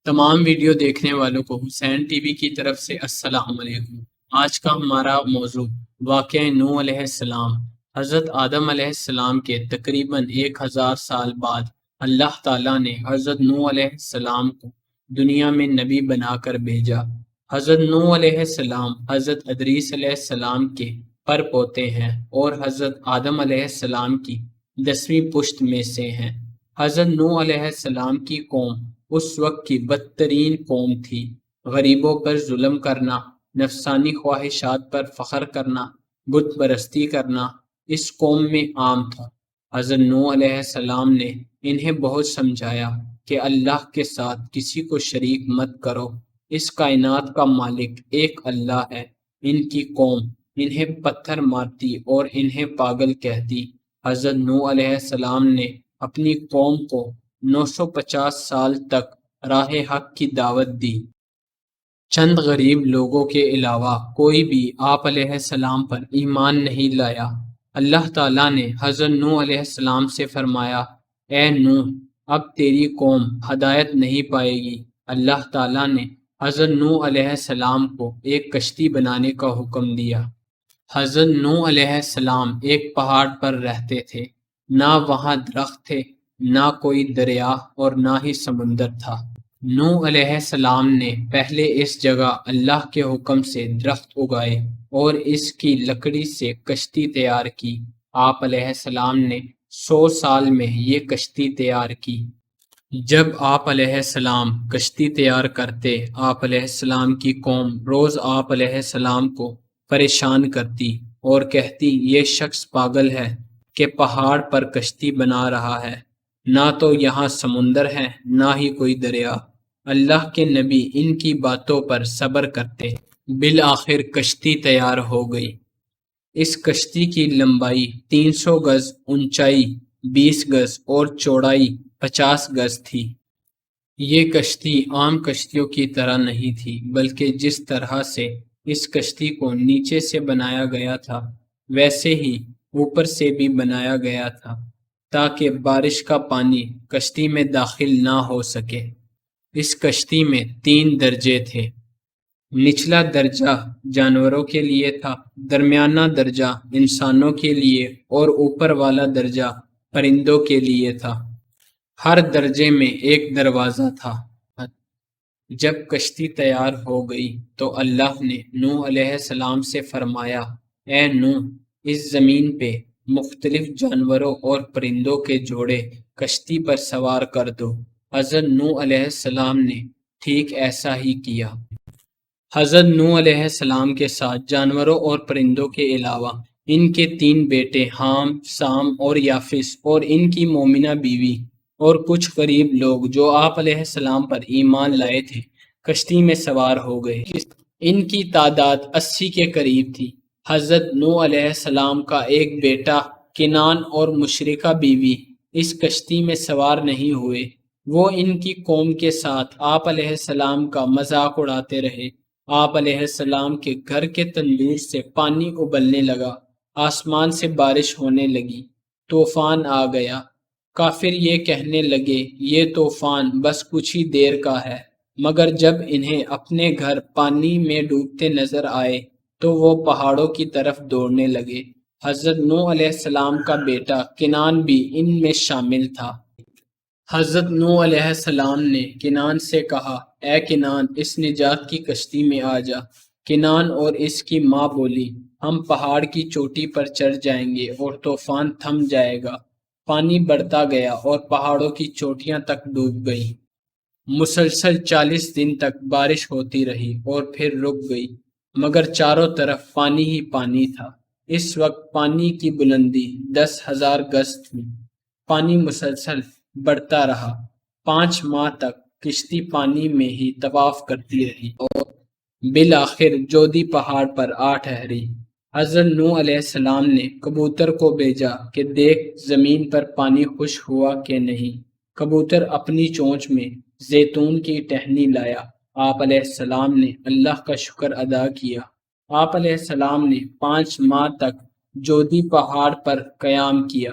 تمام ویڈیو دیکھنے والوں کو حسین ٹی وی کی طرف سے السلام علیکم۔ آج کا ہمارا موضوع واقعہ نوح علیہ السلام۔ حضرت آدم علیہ السلام کے تقریباً 1000 سال بعد اللہ تعالیٰ نے حضرت نوح علیہ السلام کو دنیا میں نبی بنا کر بھیجا۔ حضرت نوح علیہ السلام حضرت ادریس علیہ السلام کے پر پوتے ہیں اور حضرت آدم علیہ السلام کی 10ویں پشت میں سے ہیں۔ حضرت نوح علیہ السلام کی قوم اس وقت کی بدترین قوم تھی۔ غریبوں پر ظلم کرنا، نفسانی خواہشات پر فخر کرنا، بت پرستی کرنا اس قوم میں عام تھا۔ حضرت نوح علیہ السلام نے انہیں بہت سمجھایا کہ اللہ کے ساتھ کسی کو شریک مت کرو، اس کائنات کا مالک ایک اللہ ہے۔ ان کی قوم انہیں پتھر مارتی اور انہیں پاگل کہتی۔ حضرت نوح علیہ السلام نے اپنی قوم کو 950 سال تک راہ حق کی دعوت دی۔ چند غریب لوگوں کے علاوہ کوئی بھی آپ علیہ السلام پر ایمان نہیں لایا۔ اللہ تعالیٰ نے حضرت نوح علیہ السلام سے فرمایا، اے نوح، اب تیری قوم ہدایت نہیں پائے گی۔ اللہ تعالیٰ نے حضرت نوح علیہ السلام کو ایک کشتی بنانے کا حکم دیا۔ حضرت نوح علیہ السلام ایک پہاڑ پر رہتے تھے۔ نہ وہاں درخت تھے، نہ کوئی دریا اور نہ ہی سمندر تھا۔ نوح علیہ السلام نے پہلے اس جگہ اللہ کے حکم سے درخت اگائے اور اس کی لکڑی سے کشتی تیار کی۔ آپ علیہ السلام نے 100 سال میں یہ کشتی تیار کی۔ جب آپ علیہ السلام کشتی تیار کرتے، آپ علیہ السلام کی قوم روز آپ علیہ السلام کو پریشان کرتی اور کہتی، یہ شخص پاگل ہے کہ پہاڑ پر کشتی بنا رہا ہے، نہ تو یہاں سمندر ہے نہ ہی کوئی دریا۔ اللہ کے نبی ان کی باتوں پر صبر کرتے۔ بالآخر کشتی تیار ہو گئی۔ اس کشتی کی لمبائی 300 گز، اونچائی 20 گز اور چوڑائی 50 گز تھی۔ یہ کشتی عام کشتیوں کی طرح نہیں تھی، بلکہ جس طرح سے اس کشتی کو نیچے سے بنایا گیا تھا ویسے ہی اوپر سے بھی بنایا گیا تھا، تاکہ بارش کا پانی کشتی میں داخل نہ ہو سکے۔ اس کشتی میں 3 درجے تھے۔ نچلا درجہ جانوروں کے لیے تھا، درمیانہ درجہ انسانوں کے لیے اور اوپر والا درجہ پرندوں کے لیے تھا۔ ہر درجے میں ایک دروازہ تھا۔ جب کشتی تیار ہو گئی تو اللہ نے نوح علیہ السلام سے فرمایا، اے نوح، اس زمین پہ مختلف جانوروں اور پرندوں کے جوڑے کشتی پر سوار کر دو۔ حضرت نوح علیہ السلام نے ٹھیک ایسا ہی کیا۔ حضرت نوح علیہ السلام کے ساتھ جانوروں اور پرندوں کے علاوہ ان کے 3 بیٹے حام، سام اور یافس اور ان کی مومنہ بیوی اور کچھ غریب لوگ جو آپ علیہ السلام پر ایمان لائے تھے کشتی میں سوار ہو گئے۔ ان کی تعداد 80 کے قریب تھی۔ حضرت نوح علیہ السلام کا ایک بیٹا کنان اور مشرکہ بیوی اس کشتی میں سوار نہیں ہوئے۔ وہ ان کی قوم کے ساتھ آپ علیہ السلام کا مذاق اڑاتے رہے۔ آپ علیہ السلام کے گھر کے تندور سے پانی ابلنے لگا، آسمان سے بارش ہونے لگی، طوفان آ گیا۔ کافر یہ کہنے لگے، یہ طوفان بس کچھ ہی دیر کا ہے، مگر جب انہیں اپنے گھر پانی میں ڈوبتے نظر آئے تو وہ پہاڑوں کی طرف دوڑنے لگے۔ حضرت نوح علیہ السلام کا بیٹا کنان بھی ان میں شامل تھا۔ حضرت نوح علیہ السلام نے کنان سے کہا، اے کنان، اس نجات کی کشتی میں آ جا۔ کنان اور اس کی ماں بولی، ہم پہاڑ کی چوٹی پر چڑھ جائیں گے اور طوفان تھم جائے گا۔ پانی بڑھتا گیا اور پہاڑوں کی چوٹیاں تک ڈوب گئیں۔ مسلسل 40 دن تک بارش ہوتی رہی اور پھر رک گئی، مگر چاروں طرف پانی ہی پانی تھا۔ اس وقت پانی کی بلندی 10,000 گز تھی۔ پانی مسلسل بڑھتا رہا۔ 5 ماہ تک کشتی پانی میں ہی طواف کرتی رہی اور بالآخر جودی پہاڑ پر آ ٹھہری۔ حضرت نوح علیہ السلام نے کبوتر کو بھیجا کہ دیکھ زمین پر پانی خشک ہوا کہ نہیں۔ کبوتر اپنی چونچ میں زیتون کی ٹہنی لایا۔ آپ علیہ السلام نے اللہ کا شکر ادا کیا۔ آپ علیہ السلام نے 5 ماہ تک جودی پہاڑ پر قیام کیا۔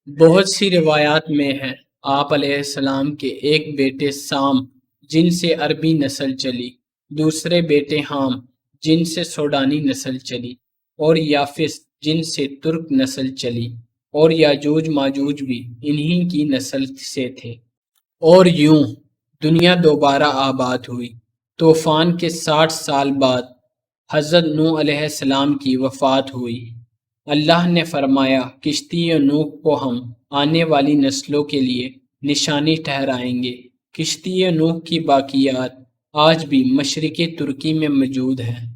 بہت سی روایات میں ہے آپ علیہ السلام کے ایک بیٹے سام جن سے عربی نسل چلی، دوسرے بیٹے حام جن سے سوڈانی نسل چلی، اور یافس جن سے ترک نسل چلی، اور یاجوج ماجوج بھی انہی کی نسل سے تھے۔ اور یوں دنیا دوبارہ آباد ہوئی۔ طوفان کے 60 سال بعد حضرت نوح علیہ السلام کی وفات ہوئی۔ اللہ نے فرمایا کشتی نوح کو ہم آنے والی نسلوں کے لیے نشانی ٹھہرائیں گے۔ کشتی نوح کی باقیات آج بھی مشرقی ترکی میں موجود ہیں۔